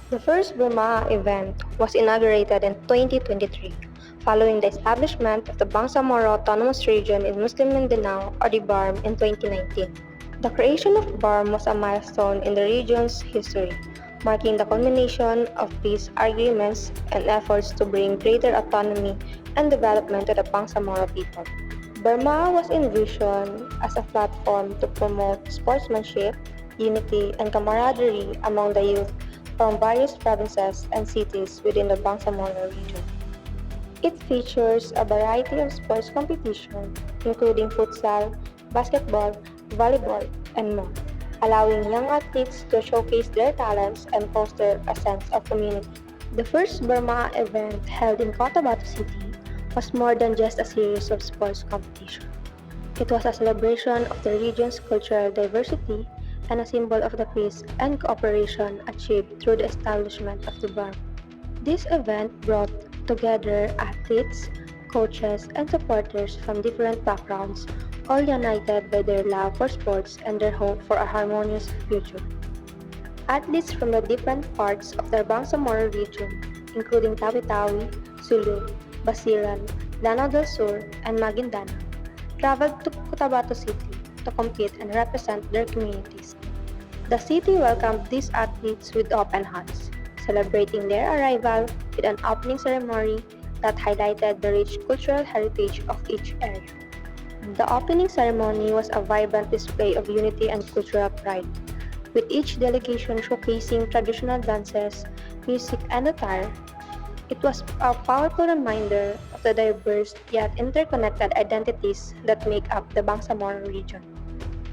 The first Burma event was inaugurated in 2023, following the establishment of the Bangsamoro Autonomous Region in Muslim Mindanao or the BARM in 2019. The creation of BARM was a milestone in the region's history, marking the culmination of peace agreements and efforts to bring greater autonomy and development to the Bangsamoro people. Burma was envisioned as a platform to promote sportsmanship, unity, and camaraderie among the youth from various provinces and cities within the Bangsamoro region. It features a variety of sports competition, including futsal, basketball, volleyball, and more, allowing young athletes to showcase their talents and foster a sense of community. The first Burma event held in Cotabato City was more than just a series of sports competition. It was a celebration of the region's cultural diversity and a symbol of the peace and cooperation achieved through the establishment of the BARM. This event brought together athletes, coaches, and supporters from different backgrounds, all united by their love for sports and their hope for a harmonious future. Athletes from the different parts of the Bangsamoro region, including Tawi-Tawi, Sulu, Basilan, Lanao del Sur, and Maguindanao, traveled to Cotabato City to compete and represent their communities. The city welcomed these athletes with open hands, celebrating their arrival with an opening ceremony that highlighted the rich cultural heritage of each area. The opening ceremony was a vibrant display of unity and cultural pride, with each delegation showcasing traditional dances, music, and attire. It was a powerful reminder of the diverse yet interconnected identities that make up the Bangsamoro region.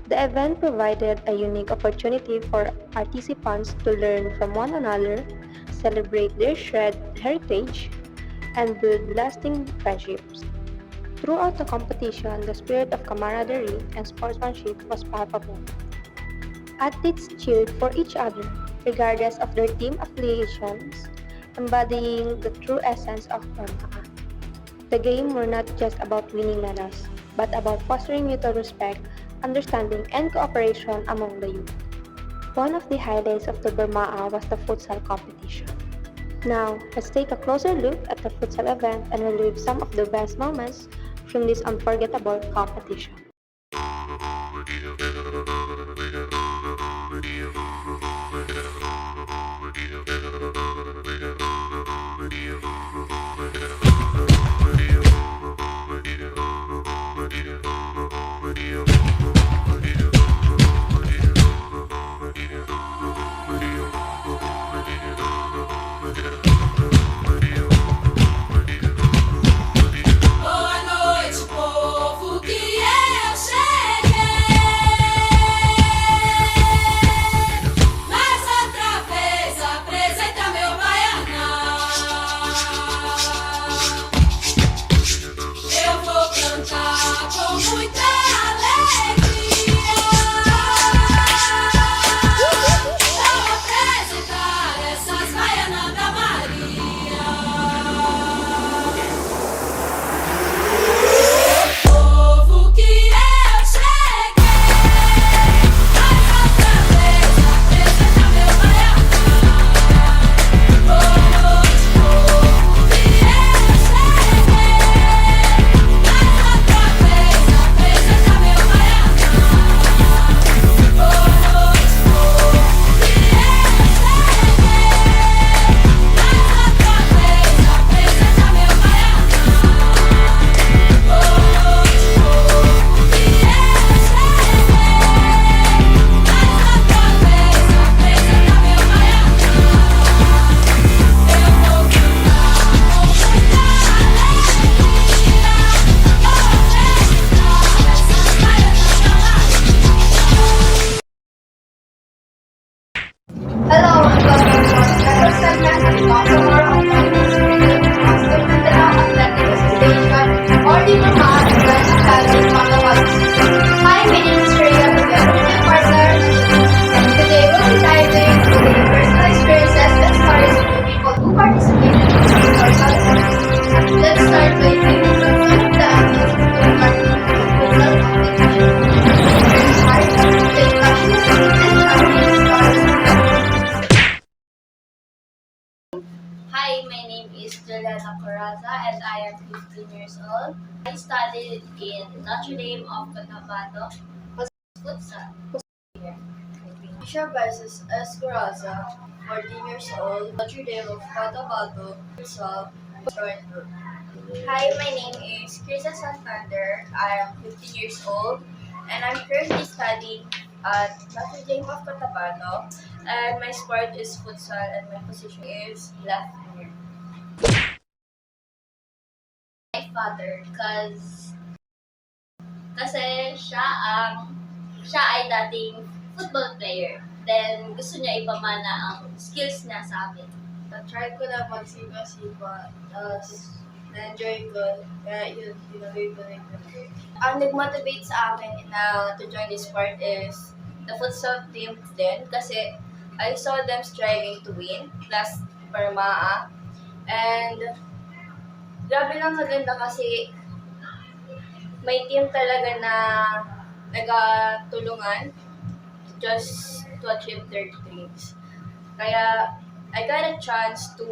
The event provided a unique opportunity for participants to learn from one another, celebrate their shared heritage, and build lasting friendships. Throughout the competition, the spirit of camaraderie and sportsmanship was palpable. Athletes cheered for each other, regardless of their team affiliations, embodying the true essence of Burma. The game were not just about winning medals, but about fostering mutual respect, understanding, and cooperation among the youth. One of the highlights of the Burmaa was the futsal competition. Now, let's take a closer look at the futsal event and relive some of the best moments from this unforgettable competition. Boa noite, povo que é Coraza and I am 15 years old. I studied in Notre Dame of Cotabato, futsal. Alicia Versus S. Coraza, 14 years old, Notre Dame of Cotabato, futsal, short group. Hi, my name is Krisa Santander. I am 15 years old and I'm currently studying at Notre Dame of Cotabato and my sport is futsal and my position is left winger. My father, kasi siya ay dating football player. Then gusto niya ipamana ang skills niya sa amin. Na-try ko na magsipa-sipa, tapos na-enjoy ko, kaya yun, tinuloy ko rin ko. Ang nag-motivate sa akin na to join this sport is the futsal team din kasi I saw them striving to win last Parmaa. And grabe lang maganda kasi may team talaga na nagtulungan just to achieve their dreams. Kaya I got a chance to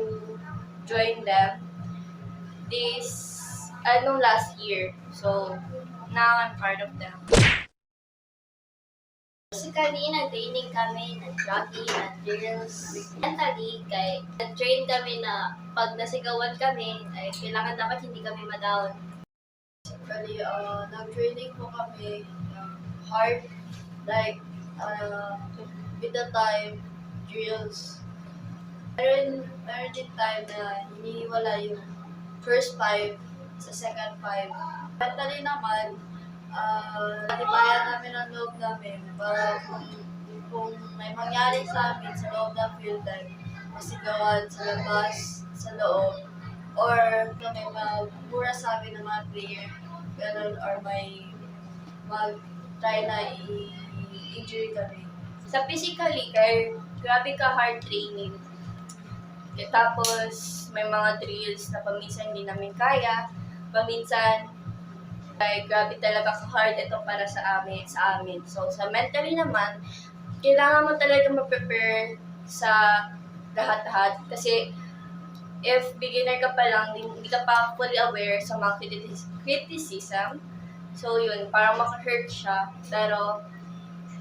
join them last year. So now I'm part of them. Physically, nag-training kami, nag-jogging, nag-drills. Mentally, nag-train kami na pag nasigawan kami, ay kailangan dapat hindi kami ma-down. Bali, nag-training po kami hard, like, with the time, drills. Meron din time na hinihiwala yung first 5 sa second 5. Mentally naman, tibayan namin ang loob namin para kung may mangyari sa amin sa loob ng field time, masigawan sa labas, sa loob, or may magmura sa amin ng mga player, ganun, or may mag-try na i-injury kami. Sa physically, grabe ka hard training. Tapos, may mga drills na paminsan hindi namin kaya, paminsan grabe talaga ka-hard ito para sa amin. So, sa mentally naman, kailangan mo talaga ma-prepare sa lahat-lahat. Kasi, if beginner ka pa lang, hindi ka pa fully aware sa mga criticism, so yun, parang maka-hurt siya. Pero,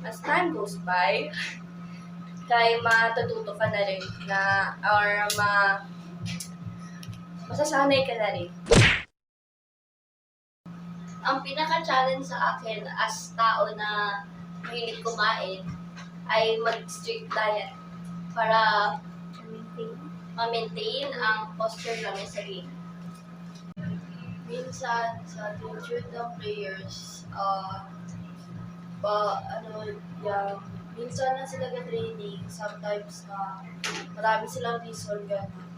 as time goes by, kaya matututo ka na rin na, or masasanay ka na rin. Ang pinaka-challenge sa akin as tao na mahilig kumain ay mag-strict diet para ma-maintain ang posture namin sa game. Minsan, sa attitude ng players, minsan na sila training, sometimes na marami silang reason gano'n.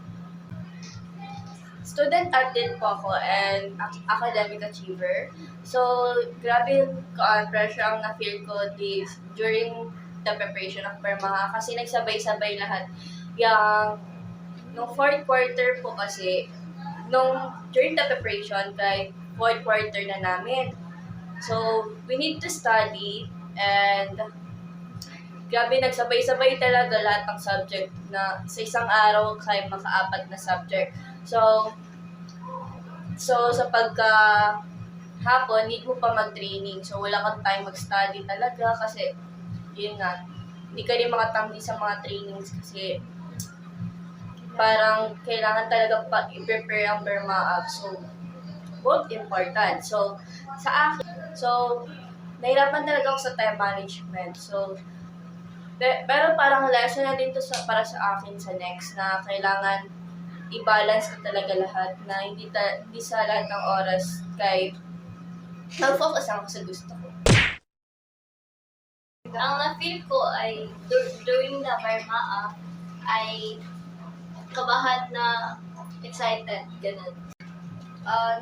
Student athlete po ako and academic achiever. So, grabe yung pressure ang na-feel ko during the preparation of Parmaa kasi nagsabay-sabay lahat. Nung fourth quarter po kasi, during the preparation, fourth quarter na namin. So, we need to study and grabe, nagsabay-sabay talaga lahat ng subject na sa isang araw kaya maka-4 na subject. So sa hapon, need mo pa mag-training. So, wala kang time mag-study talaga kasi, yun nga, hindi ka rin makatanggi sa mga trainings kasi parang kailangan talaga i-prepare ang Parmaa. So, both important. So, sa akin, nahirapan talaga ako sa time management. So, pero parang lesson na din to para sa akin sa next na kailangan i-balance ko talaga lahat na hindi sa lahat ng oras mag-focus ako sa gusto ko. Ang na-feel ko ay during the Parmaa ay kabahan na excited, ganun.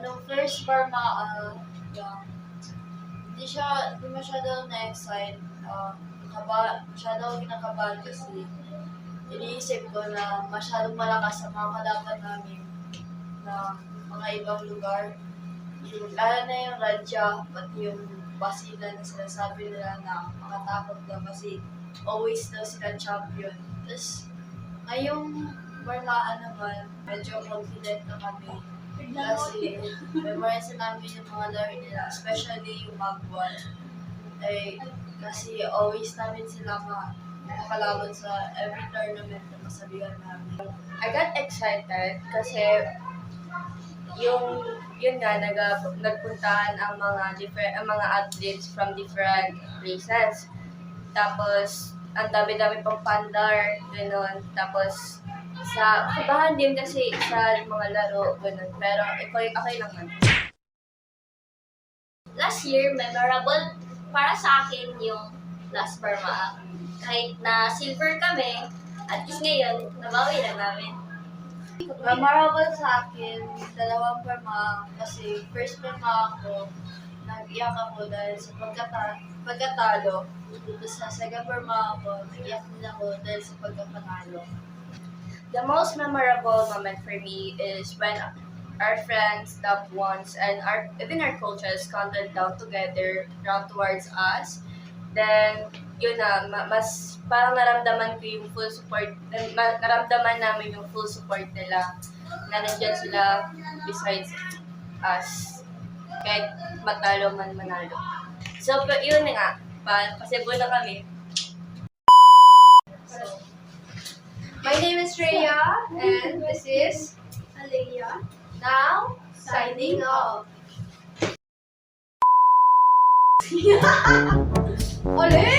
Nung first Parmaa, hindi masyado na-excite. Masyado kinakabahan kasi iniisip ko na masyadong malakas ang mga kalaban namin na mga ibang lugar. Lalo na yung Radya, pati yung Basilan na sinasabi nila na makatakot na kasi always daw sila champion. Tapos, ngayong Barmaan naman, medyo confident na kami. Kasi memorize na namin yung mga laro nila, especially yung magwal. Kasi always namin sila makalaban sa every tournament na masabihan namin. I got excited kasi yun nga nagpuntahan ang mga athletes from different places. Tapos ang dami-dami pang pandar, gano'n. Tapos sa kabahan din kasi sa mga laro, gano'n. Pero okay lang man. Last year, memorable para sa akin yung last Burma. Kahit na silver kami, at least ngayon, nabawi na namin. Memorable sa akin, dalawang Burma, kasi first Burma ako, nag-iyak ako dahil sa pagkatalo. Tapos sa second Burma ako, nag-iyak din ako dahil sa pagkapanalo. The most memorable moment for me is when our friends, loved ones, and even our coaches counted down together, round towards us. Then, yun na, mas parang naramdaman ko yung full support, naramdaman namin yung full support nila, na nandyan sila besides us, kahit matalo man manalo. So, yun na nga, kasi buo na kami. So, My name is Rhea, and this is Aliyah, now signing off. Ole!